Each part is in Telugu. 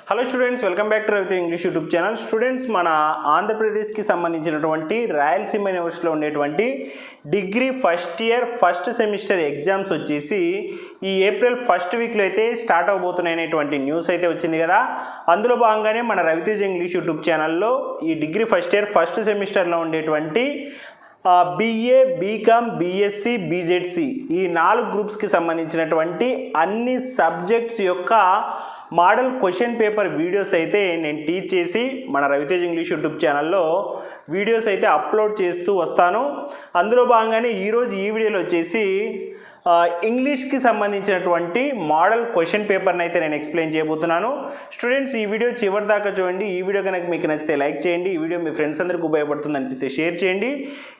Hello students, welcome back to Ravi Teja English YouTube channel. Students, మన ఆంధ్రప్రదేశ్కి సంబంధించినటువంటి రాయలసీమ యూనివర్సిటీలో ఉండేటువంటి degree first year first semester exams వచ్చేసి ఈ ఏప్రిల్ ఫస్ట్ వీక్లో అయితే స్టార్ట్ అవబోతున్నాయనేటువంటి న్యూస్ అయితే వచ్చింది కదా. అందులో భాగంగానే మన రవితేజ ఇంగ్లీష్ యూట్యూబ్ ఛానల్లో ఈ డిగ్రీ ఫస్ట్ ఇయర్ ఫస్ట్ సెమిస్టర్లో ఉండేటువంటి BA, BCom, BSc, BZC ఈ 4 గ్రూప్స్కి సంబంధించినటువంటి అన్ని సబ్జెక్ట్స్ యొక్క మోడల్ క్వశ్చన్ పేపర్ వీడియోస్ అయితే నేను టీచ్ చేసి మన రవితేజ ఇంగ్లీష్ యూట్యూబ్ ఛానల్లో వీడియోస్ అయితే అప్లోడ్ చేస్తూ వస్తాను. అందులో భాగంగానే ఈరోజు ఈ వీడియోలో వచ్చేసి ఇంగ్లీష్కి సంబంధించినటువంటి మోడల్ క్వశ్చన్ పేపర్ని అయితే నేను ఎక్స్ప్లెయిన్ చేయబోతున్నాను. స్టూడెంట్స్, ఈ వీడియో చివరి దాకా చూడండి. ఈ వీడియో కనుక మీకు నచ్చితే లైక్ చేయండి. ఈ వీడియో మీ ఫ్రెండ్స్ అందరికీ ఉపయోగపడుతుంది అనిపిస్తే షేర్ చేయండి.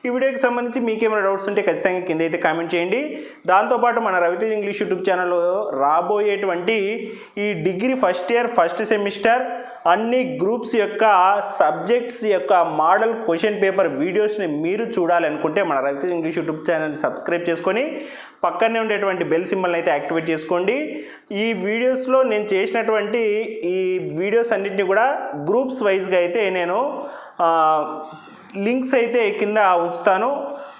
ఈ వీడియోకి సంబంధించి మీకేమైనా డౌట్స్ ఉంటే ఖచ్చితంగా కింద అయితే కామెంట్ చేయండి. దాంతోపాటు మన రవితేజ ఇంగ్లీష్ యూట్యూబ్ ఛానల్లో రాబోయేటువంటి ఈ degree first year first semester అన్ని గ్రూప్స్ యొక్క సబ్జెక్ట్స్ యొక్క మోడల్ క్వశ్చన్ పేపర్ వీడియోస్ని మీరు చూడాలనుకుంటే మన రవితేజ ఇంగ్లీష్ యూట్యూబ్ ఛానల్ని సబ్స్క్రైబ్ చేసుకొని పక్కనే ఉండేటువంటి బెల్ సింబల్ని అయితే యాక్టివేట్ చేసుకోండి. ఈ వీడియోస్లో నేను చేసినటువంటి ఈ వీడియోస్ అన్నింటినీ కూడా గ్రూప్స్ వైజ్గా అయితే నేను లింక్స్ అయితే కింద ఉంచుతాను.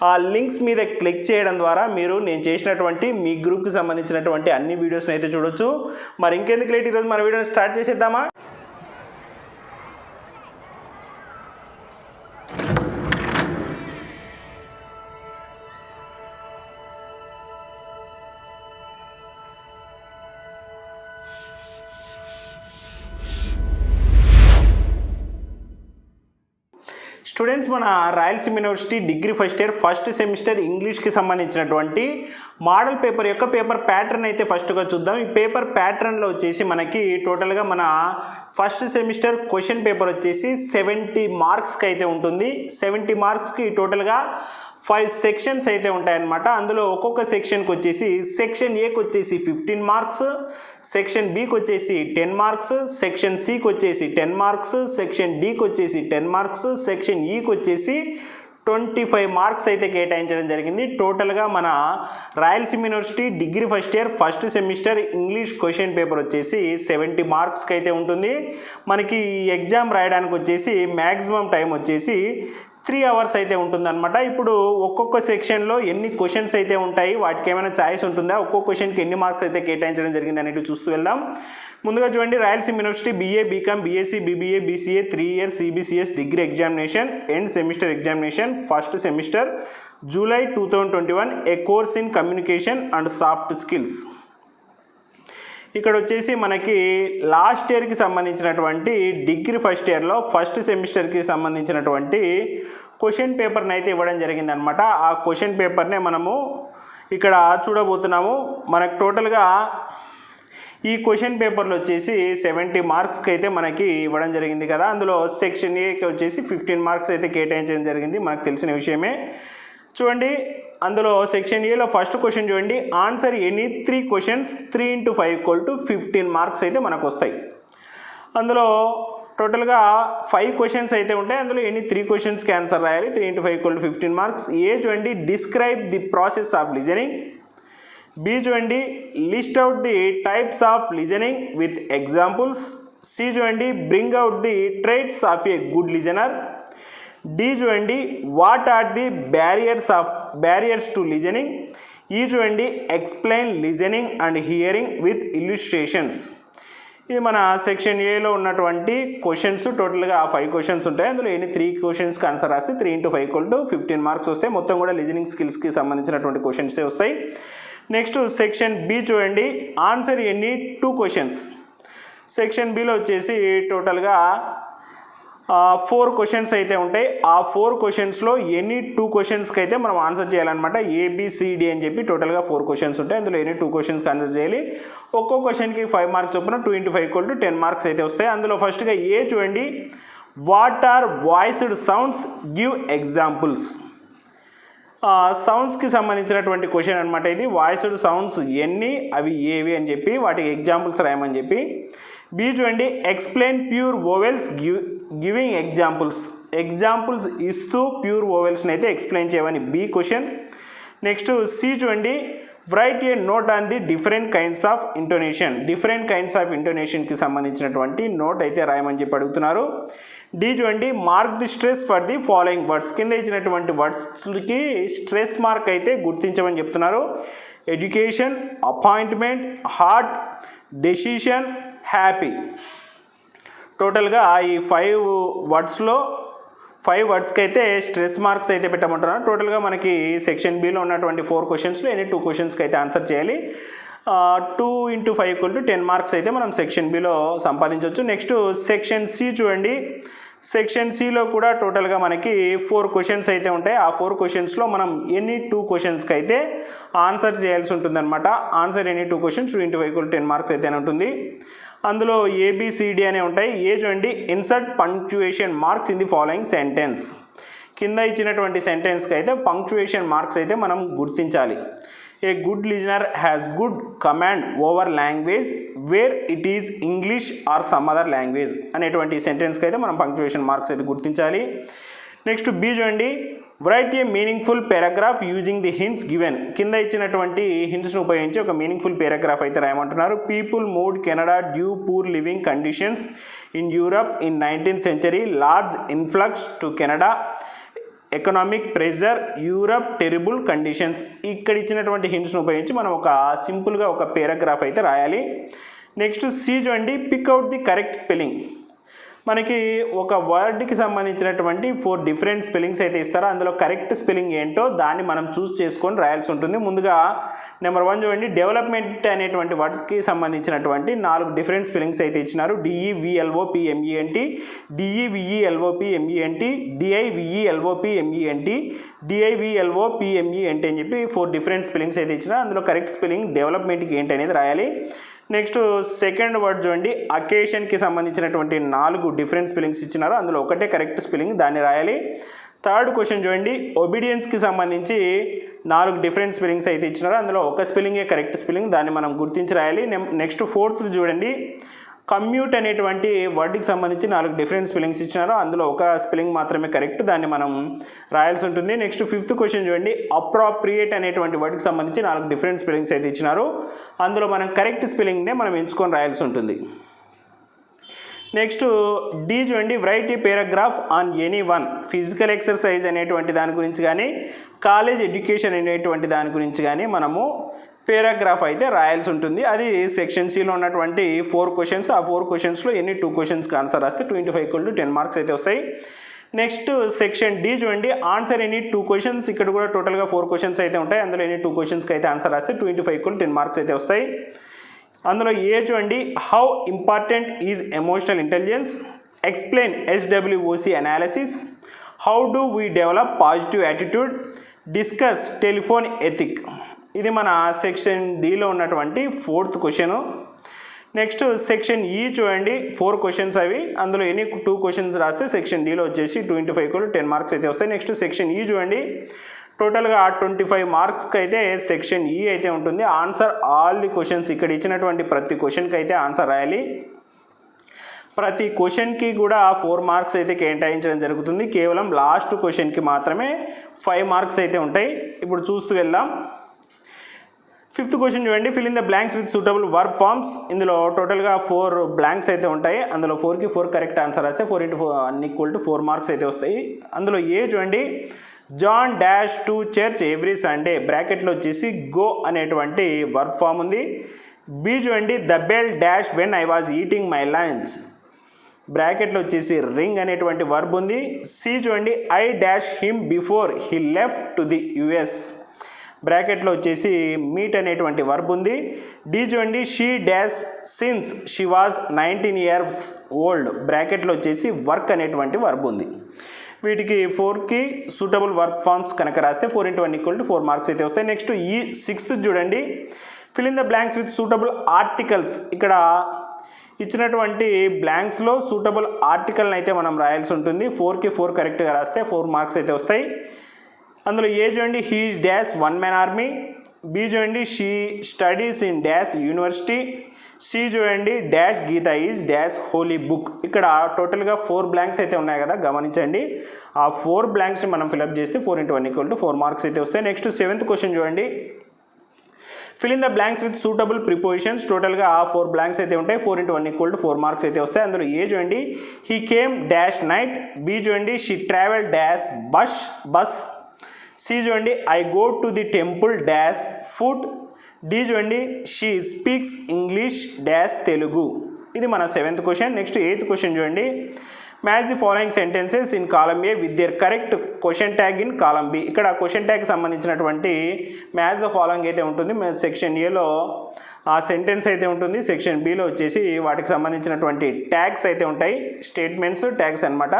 ఆ లింక్స్ మీద క్లిక్ చేయడం ద్వారా మీరు నేను చేసినటువంటి మీ గ్రూప్కి సంబంధించినటువంటి అన్ని వీడియోస్ని అయితే చూడొచ్చు. మరి ఇంకెందుకు లేట్, ఈరోజు మన వీడియోని స్టార్ట్ చేసేద్దామా? స్టూడెంట్స్, మన Rayalaseema university degree first year first semester ఇంగ్లీష్కి సంబంధించినటువంటి మోడల్ పేపర్ యొక్క పేపర్ ప్యాటర్న్ అయితే ఫస్ట్గా చూద్దాం. ఈ పేపర్ ప్యాటర్న్లో వచ్చేసి మనకి టోటల్గా మన ఫస్ట్ సెమిస్టర్ క్వశ్చన్ పేపర్ వచ్చేసి 70 మార్క్స్కి అయితే ఉంటుంది. 70 మార్క్స్కి టోటల్గా 5 సెక్షన్స్ అయితే ఉంటాయన్నమాట. అందులో ఒక్కొక్క సెక్షన్కి వచ్చేసి సెక్షన్ ఏకి వచ్చేసి 15 మార్క్స్, సెక్షన్ బికి వచ్చేసి 10 మార్క్స్, సెక్షన్ సికి వచ్చేసి 10 మార్క్స్, సెక్షన్ డికి వచ్చేసి 10 మార్క్స్, సెక్షన్ ఈకి వచ్చేసి 25 మార్క్స్ అయితే కేటాయించడం జరిగింది. టోటల్గా మన Rayalaseema university degree first year first semester English question paper వచ్చేసి 70 మార్క్స్కి అయితే ఉంటుంది. మనకి ఈ ఎగ్జామ్ రాయడానికి వచ్చేసి మ్యాక్సిమం టైం వచ్చేసి 3 అవర్స్ అయితే ఉంటుందన్నమాట. ఇప్పుడు ఒక్కొక్క సెక్షన్లో ఎన్ని క్వశ్చన్స్ అయితే ఉంటాయి, వాటికి ఏమైనా ఛాయిస్ ఉంటుందా, ఒక్కొక్క క్వశ్చన్కి ఎన్ని మార్క్స్ అయితే కేటాయించడం జరిగింది అనేది చూస్తూ వెళ్దాం. ముందుగా చూడండి, Rayalaseema university BA, BCom, BSc, BBA, BCA 3 year CBCS degree examination end semester examination first semester July 2021 A course in communication and soft skills. ఇక్కడ వచ్చేసి మనకి లాస్ట్ ఇయర్కి సంబంధించినటువంటి డిగ్రీ ఫస్ట్ ఇయర్లో ఫస్ట్ సెమిస్టర్కి సంబంధించినటువంటి క్వశ్చన్ పేపర్ని అయితే ఇవ్వడం జరిగిందనమాట. ఆ క్వశ్చన్ పేపర్నే మనము ఇక్కడ చూడబోతున్నాము. మనకు టోటల్గా ఈ క్వశ్చన్ పేపర్లో వచ్చేసి 70 మార్క్స్కి అయితే మనకి ఇవ్వడం జరిగింది కదా. అందులో సెక్షన్ ఏకి వచ్చేసి 15 మార్క్స్ అయితే కేటాయించడం జరిగింది, మనకు తెలిసిన విషయమే. చూడండి, అందులో సెక్షన్ ఏలో ఫస్ట్ క్వశ్చన్ చూడండి, answer any 3 questions 3 into 5 = 15 marks అయితే మనకు వస్తాయి. అందులో టోటల్గా 5 క్వశ్చన్స్ అయితే ఉంటాయి. అందులో ఎనీ 3 questions ఆన్సర్ రాయాలి. 3 into 5 = 15 మార్క్స్. ఏ చూడండి, describe the process of listening. B చూడండి, list out the types of listening with examples. C చూడండి, bring out the traits of a good listener. D చూడండి, what are the barriers to listening. E చూడండి, explain listening and hearing with illustrations. ఇది మన సెక్షన్ ఏలో ఉన్నటువంటి క్వశ్చన్స్. టోటల్గా 5 క్వశ్చన్స్ ఉంటాయి. అందులో ఎన్ని 3 questions ఆన్సర్ రాస్తే 3 into 5 = 15 మార్క్స్ వస్తాయి. మొత్తం కూడా లిజనింగ్ స్కిల్స్కి సంబంధించినటువంటి క్వశ్చన్సే వస్తాయి. నెక్స్ట్ సెక్షన్ బి చూడండి, ఆన్సర్ ఎన్ని 2 questions. సెక్షన్ బిలో వచ్చేసి టోటల్గా 4 questions అయితే ఉంటాయి. ఆ 4 questionsలో ఎనీ 2 questionస్కి అయితే మనం ఆన్సర్ చేయాలన్నమాట. ABCD అని చెప్పి టోటల్గా 4 questions ఉంటాయి. అందులో ఎనీ 2 questionస్కి ఆన్సర్ చేయాలి. ఒక్కో క్వశ్చన్కి 5 మార్క్స్ చొప్పున 2 into 5 = 10 మార్క్స్ అయితే వస్తాయి. అందులో ఫస్ట్గా ఏ చూడండి, what are voiced sounds, give examples. సౌండ్స్కి సంబంధించినటువంటి క్వశ్చన్ అనమాట ఇది. వాయిస్డ్ సౌండ్స్ ఎన్ని, అవి ఏవి అని చెప్పి వాటికి ఎగ్జాంపుల్స్ రాయమని చెప్పి. బి చూడండి, explain pure vowels giving examples ఇస్తూ ప్యూర్ వోవెల్స్ని అయితే ఎక్స్ప్లెయిన్ చేయమని బి క్వశ్చన్. నెక్స్ట్ సి చూడండి, write a note on the different kinds of ఇంటోనేషన్కి సంబంధించినటువంటి నోట్ అయితే రాయమని చెప్పి అడుగుతున్నారు. డి చూడండి, mark the stress for the following words. కింద ఇచ్చినటువంటి వర్డ్స్కి స్ట్రెస్ మార్క్ అయితే గుర్తించమని చెప్తున్నారు. Education, appointment, heart, decision, happy. టోటల్గా ఈ 5 వర్డ్స్కి అయితే స్ట్రెస్ మార్క్స్ అయితే పెట్టమంటున్నారు. టోటల్గా మనకి సెక్షన్ బిలో ఉన్నటువంటి 4 క్వశ్చన్స్లో ఎన్ని 2 క్వశ్చన్స్కి అయితే ఆన్సర్ చేయాలి. 2 × 5 = 10 మార్క్స్ అయితే మనం సెక్షన్ బిలో సంపాదించవచ్చు. నెక్స్ట్ సెక్షన్ సి చూడండి. సెక్షన్ సిలో కూడా టోటల్గా మనకి 4 క్వశ్చన్స్ అయితే ఉంటాయి. ఆ 4 క్వశ్చన్స్లో మనం ఎన్ని 2 క్వశ్చన్స్కి అయితే ఆన్సర్ చేయాల్సి ఉంటుందన్నమాట. ఆన్సర్ ఎన్ని 2 క్వశ్చన్స్ 2 × 5 = 10 మార్క్స్ అయితే ఉంటుంది. అందులో ABCD అనే ఉంటాయి. ఏ చూడండి, insert punctuation marks in the following sentence. కింద ఇచ్చినటువంటి సెంటెన్స్కి అయితే పంక్చుయేషన్ మార్క్స్ అయితే మనం గుర్తించాలి. A good listener has good command over language where it is English or some other language అనేటువంటి సెంటెన్స్కి అయితే మనం పంక్చుయేషన్ మార్క్స్ అయితే గుర్తించాలి. నెక్స్ట్ బి చూడండి, write a meaningful paragraph using the hints given. కింద ఇచ్చినటువంటి హింట్స్ను ఉపయోగించి ఒక మీనింగ్ఫుల్ పారాగ్రాఫ్ అయితే రాయమంటున్నారు. People moved Canada due poor living conditions in Europe in 19th century, large influx to Canada, economic pressure, Europe terrible conditions. ఇక్కడ ఇచ్చినటువంటి హింట్స్ను ఉపయోగించి మనం ఒక సింపుల్గా ఒక పారాగ్రాఫ్ అయితే రాయాలి. నెక్స్ట్ సి చూడండి, pick out the correct spelling. మనకి ఒక వర్డ్కి సంబంధించినటువంటి 4 డిఫరెంట్ స్పెల్లింగ్స్ అయితే ఇస్తారు. అందులో కరెక్ట్ స్పెల్లింగ్ ఏంటో దాన్ని మనం చూస్ చేసుకొని రాయాల్సి ఉంటుంది. ముందుగా నెంబర్ 1 చూడండి, డెవలప్మెంట్ అనేటువంటి వర్డ్కి సంబంధించినటువంటి 4 డిఫరెంట్ స్పెల్లింగ్స్ అయితే ఇచ్చినారు. DEVELOPMENT, DEVELOPMENT, DIVELOPMENT, DIVLOPMENT అని చెప్పి 4 డిఫరెంట్ స్పెల్లింగ్స్ అయితే ఇచ్చినారు. అందులో కరెక్ట్ స్పెల్లింగ్ డెవలప్మెంట్కి ఏంటి అనేది రాయాలి. నెక్స్ట్ సెకండ్ వర్డ్ చూడండి, అకేషన్కి సంబంధించినటువంటి 4 డిఫరెంట్ స్పెల్లింగ్స్ ఇచ్చినారు. అందులో ఒకటే కరెక్ట్ స్పెల్లింగ్, దాన్ని రాయాలి. థర్డ్ క్వశ్చన్ చూడండి, ఒబీడియన్స్కి సంబంధించి 4 డిఫరెంట్ స్పెల్లింగ్స్ అయితే ఇచ్చినారు. అందులో ఒక స్పెల్లింగే కరెక్ట్ స్పెల్లింగ్, దాన్ని మనం గుర్తించి రాయాలి. నెక్స్ట్ ఫోర్త్ చూడండి, కమ్యూట్ అనేటువంటి వర్డ్కి సంబంధించి 4 డిఫరెంట్ స్పెల్లింగ్స్ ఇచ్చినారు. అందులో ఒక స్పెల్లింగ్ మాత్రమే కరెక్ట్, దాన్ని మనం రాయాల్సి ఉంటుంది. నెక్స్ట్ ఫిఫ్త్ క్వశ్చన్ చూడండి, అప్రాప్రియేట్ అనేటువంటి వర్డ్కి సంబంధించి 4 డిఫరెంట్ స్పెల్లింగ్స్ అయితే ఇచ్చినారు. అందులో మనం కరెక్ట్ స్పెల్లింగ్నే మనం ఎంచుకొని రాయాల్సి ఉంటుంది. నెక్స్ట్ డి చూడండి, write A paragraph on any one. Physical exercise అనేటువంటి దాని గురించి కానీ, కాలేజ్ ఎడ్యుకేషన్ అనేటువంటి దాని గురించి కానీ మనము పారాగ్రాఫ్ అయితే రాయాల్సి ఉంటుంది. అది సెక్షన్ సిలో ఉన్నటువంటి 4 క్వశ్చన్స్. ఆ 4 క్వశ్చన్స్లో ఎన్ని 2 క్వశ్చన్స్కి ఆన్సర్ రాస్తే 2 × 5 = 10 మార్క్స్ అయితే వస్తాయి. నెక్స్ట్ సెక్షన్ డి చూడండి, ఆన్సర్ ఎనీ 2 క్వశ్చన్స్. ఇక్కడ కూడా టోటల్గా 4 క్వశ్చన్స్ అయితే ఉంటాయి. అందులో ఎన్ని 2 క్వశ్చన్స్కి అయితే ఆన్సర్ రాస్తే 2 × 5 = 10 మార్క్స్ అయితే వస్తాయి. అందులో ఏ చూడండి, how important is emotional intelligence, explain SWOC analysis, how do we develop positive attitude, discuss telephone ethic. ఇది మన సెక్షన్ డిలో ఉన్నటువంటి 4th క్వశ్చను. నెక్స్ట్ సెక్షన్ ఈ చూడండి, 4 క్వశ్చన్స్ అవి. అందులో ఎన్ని 2 క్వశ్చన్స్ రాస్తే సెక్షన్ డిలో వచ్చేసి 2 × 5 = 10 మార్క్స్ అయితే వస్తాయి. నెక్స్ట్ సెక్షన్ ఈ చూడండి, టోటల్గా 25 మార్క్స్కి అయితే సెక్షన్ ఈ అయితే ఉంటుంది. Answer all the questions. ఇక్కడ ఇచ్చినటువంటి ప్రతి క్వశ్చన్కి అయితే ఆన్సర్ రాయాలి. ప్రతి క్వశ్చన్కి కూడా 4 మార్క్స్ అయితే కేటాయించడం జరుగుతుంది. కేవలం లాస్ట్ క్వశ్చన్కి మాత్రమే 5 మార్క్స్ అయితే ఉంటాయి. ఇప్పుడు చూస్తూ వెళ్దాం. 5th క్వశ్చన్ చూడండి, fill in the blanks with suitable verb forms. ఇందులో టోటల్గా 4 బ్లాంక్స్ అయితే ఉంటాయి. అందులో 4కి 4 కరెక్ట్ ఆన్సర్ వస్తే 4 × 4 = 4 మార్క్స్ అయితే వస్తాయి. అందులో ఏ చూడండి, John dash to church every Sunday, బ్రాకెట్లో వచ్చేసి గో అనేటువంటి వర్బ్ ఫామ్ ఉంది. బి చూడండి, the bell dash when I was eating my lunch, బ్రాకెట్లో వచ్చేసి రింగ్ అనేటువంటి వర్బ్ ఉంది. సి చూడండి, I dash him before he left to the US, బ్రాకెట్లో వచ్చేసి మీట్ అనేటువంటి వర్బ్ ఉంది. డి చూడండి, she dash since she was 19 years old, బ్రాకెట్లో వచ్చేసి వర్క్ అనేటువంటి వర్బ్ ఉంది. వీటికి 4కి సూటబుల్ వర్క్ ఫార్మ్స్ కనుక రాస్తే 4 × 1 = 4 మార్క్స్ అయితే వస్తాయి. నెక్స్ట్ ఈ 6th చూడండి, fill in the blanks with suitable articles. ఇక్కడ ఇచ్చినటువంటి బ్లాంక్స్లో సూటబుల్ ఆర్టికల్ని అయితే మనం రాయాల్సి ఉంటుంది. 4కి 4 కరెక్ట్గా రాస్తే 4 మార్క్స్ అయితే వస్తాయి. అందులో ఏ చూడండి, he dash 1 man army. B చూడండి, she studies in dash university. C చూడండి, dash Gita is dash holy book. ఇక్కడ టోటల్గా 4 బ్లాంక్స్ అయితే ఉన్నాయి కదా, గమనించండి. ఆ 4 బ్లాంక్స్ని మనం ఫిలప్ చేస్తే 4 × 1 = 4 మార్క్స్ అయితే వస్తాయి. నెక్స్ట్ 7th క్వశ్చన్ చూడండి, fill in the blanks with suitable prepositions. టోటల్గా 4 బ్లాంక్స్ అయితే ఉంటాయి. 4 × 1 = 4 మార్క్స్ అయితే వస్తాయి. అందులో ఏ చూడండి, he came dash night. B చూడండి, she travel dash bus. C చూడండి, I go to the temple dash foot. D చూడండి, she speaks English dash Telugu. ఇది మన 7th question. Next 8th question చూడండి, match the following sentences in column A with their correct question tag in column B. ఇక్కడ క్వశ్చన్ ట్యాగ్కి సంబంధించినటువంటి మ్యాచ్ ద ఫాలోయింగ్ అయితే ఉంటుంది. సెక్షన్ ఏలో ఆ సెంటెన్స్ అయితే ఉంటుంది. సెక్షన్ బిలో వచ్చేసి వాటికి సంబంధించినటువంటి ట్యాగ్స్ అయితే ఉంటాయి, స్టేట్మెంట్స్ ట్యాగ్స్ అనమాట.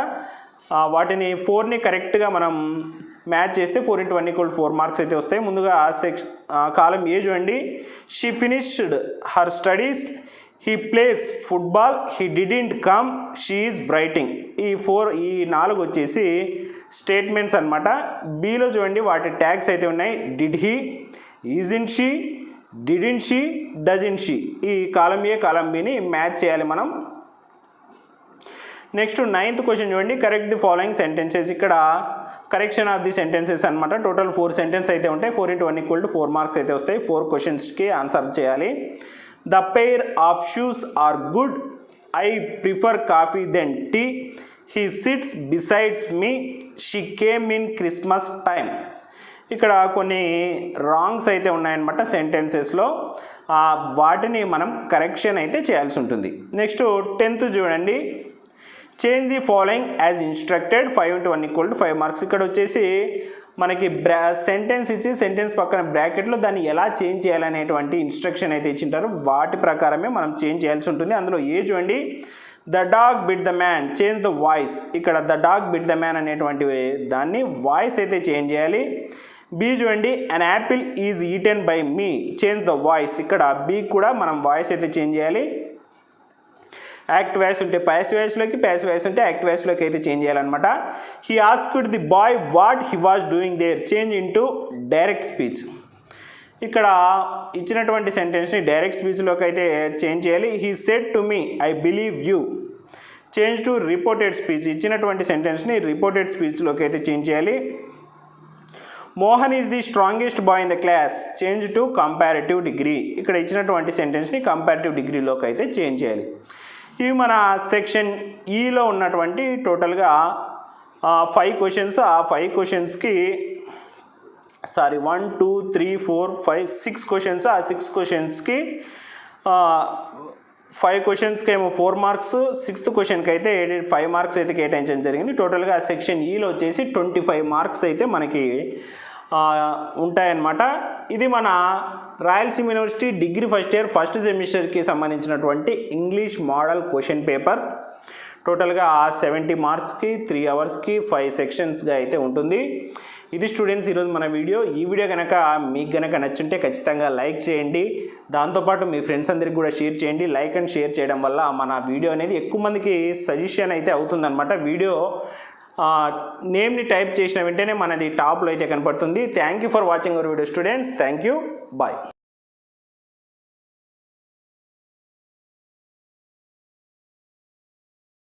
వాటిని 4ని కరెక్ట్గా మనం మ్యాచ్ చేస్తే 4 × 1 = 4 మార్క్స్ అయితే వస్తాయి. ముందుగా కాలమ్ ఏ చూడండి, she finished her studies, he plays football, he didn't come, she is writing. ఈ 4 వచ్చేసి స్టేట్మెంట్స్ అనమాట. బీలో చూడండి వాటి ట్యాగ్స్ అయితే ఉన్నాయి. Did he, isn't she, didn't she, doesn't she. ఈ కాలమ్ ఏ కాలమ్ బిని మ్యాచ్ చేయాలి మనం. నెక్స్ట్ 9th క్వశ్చన్ చూడండి, కరెక్ట్ ది ఫాలోయింగ్ సెంటెన్సెస్. ఇక్కడ కరెక్షన్ ఆఫ్ ది సెంటెన్సెస్ అనమాట. టోటల్ 4 సెంటెన్స్ అయితే ఉంటాయి. 4 × 1 = 4 మార్క్స్ అయితే వస్తాయి. 4 క్వశ్చన్స్కి ఆన్సర్ చేయాలి. The pair of shoes are good, I prefer coffee then tea, he sits besides me, she came in Christmas time. ఇక్కడ కొన్ని రాంగ్స్ అయితే ఉన్నాయన్నమాట సెంటెన్సెస్లో. వాటిని మనం కరెక్షన్ అయితే చేయాల్సి ఉంటుంది. నెక్స్ట్ 10th చూడండి, change the following as instructed. 5 × 1 = 5 marks. ఇక్కడ వచ్చేసి మనకి సెంటెన్స్ ఇచ్చి సెంటెన్స్ పక్కన బ్రాకెట్లో దాన్ని ఎలా చేంజ్ చేయాలనేటువంటి ఇన్స్ట్రక్షన్ అయితే ఇచ్చింటారు. వాటి ప్రకారమే మనం చేంజ్ చేయాల్సి ఉంటుంది. అందులో ఏ చూడండి, the dog bit the man, change the voice. ఇక్కడ the dog bit the man అనేటువంటి దాన్ని వాయిస్ అయితే చేంజ్ చేయాలి. బి చూడండి, an apple is eaten by me, change the voice. ఇక్కడ బి కూడా మనం వాయిస్ అయితే చేంజ్ చేయాలి. యాక్ట్ వాయిస్ ఉంటే ప్యాసివ్ వాయిస్లోకి, ప్యాసివ్ వాయిస్ ఉంటే యాక్ట్ వాయిస్లోకి అయితే చేంజ్ చేయాలన్నమాట. He asked the boy what he was doing there, change into direct speech. ఇక్కడ ఇచ్చినటువంటి సెంటెన్స్ని డైరెక్ట్ స్పీచ్లోకి అయితే చేంజ్ చేయాలి. He said to me I believe you, change to reported speech. ఇచ్చినటువంటి సెంటెన్స్ని రిపోర్టెడ్ స్పీచ్లోకి అయితే చేంజ్ చేయాలి. Mohan is the strongest boy in the class, change to comparative degree. ఇక్కడ ఇచ్చినటువంటి సెంటెన్స్ని కంపారిటివ్ డిగ్రీలోకి అయితే చేంజ్ చేయాలి. ఇవి మన సెక్షన్ ఈలో ఉన్నటువంటి టోటల్గా 5 క్వశ్చన్స్. ఆ 5 క్వశ్చన్స్కి 1 2 3 4 5 6 క్వశ్చన్స్. ఆ 6 క్వశ్చన్స్కి 5 క్వశ్చన్స్కి ఏమో 4 మార్క్స్, 6th క్వశ్చన్కి అయితే 5 మార్క్స్ అయితే కేటాయించడం జరిగింది. టోటల్గా సెక్షన్ ఈలో వచ్చేసి 25 మార్క్స్ అయితే మనకి ఉంటాయన్నమాట. ఇది మన Rayalaseema university degree first year first సెమిస్టర్కి సంబంధించినటువంటి ఇంగ్లీష్ మోడల్ క్వశ్చన్ పేపర్. టోటల్గా 70 మార్క్స్కి 3 అవర్స్కి 5 సెక్షన్స్గా అయితే ఉంటుంది. ఇది స్టూడెంట్స్ ఈరోజు మన వీడియో. ఈ వీడియో కనుక మీకు కనుక నచ్చుంటే ఖచ్చితంగా లైక్ చేయండి. దాంతోపాటు మీ ఫ్రెండ్స్ అందరికి కూడా షేర్ చేయండి. లైక్ అండ్ షేర్ చేయడం వల్ల మన వీడియో అనేది ఎక్కువ మందికి సజెషన్ అయితే అవుతుందన్నమాట. వీడియో నేమ్ని టైప్ చేసిన వెంటనే మనది టాప్లో అయితే కనపడుతుంది. Thank you for watching our video students. Thank you. Bye.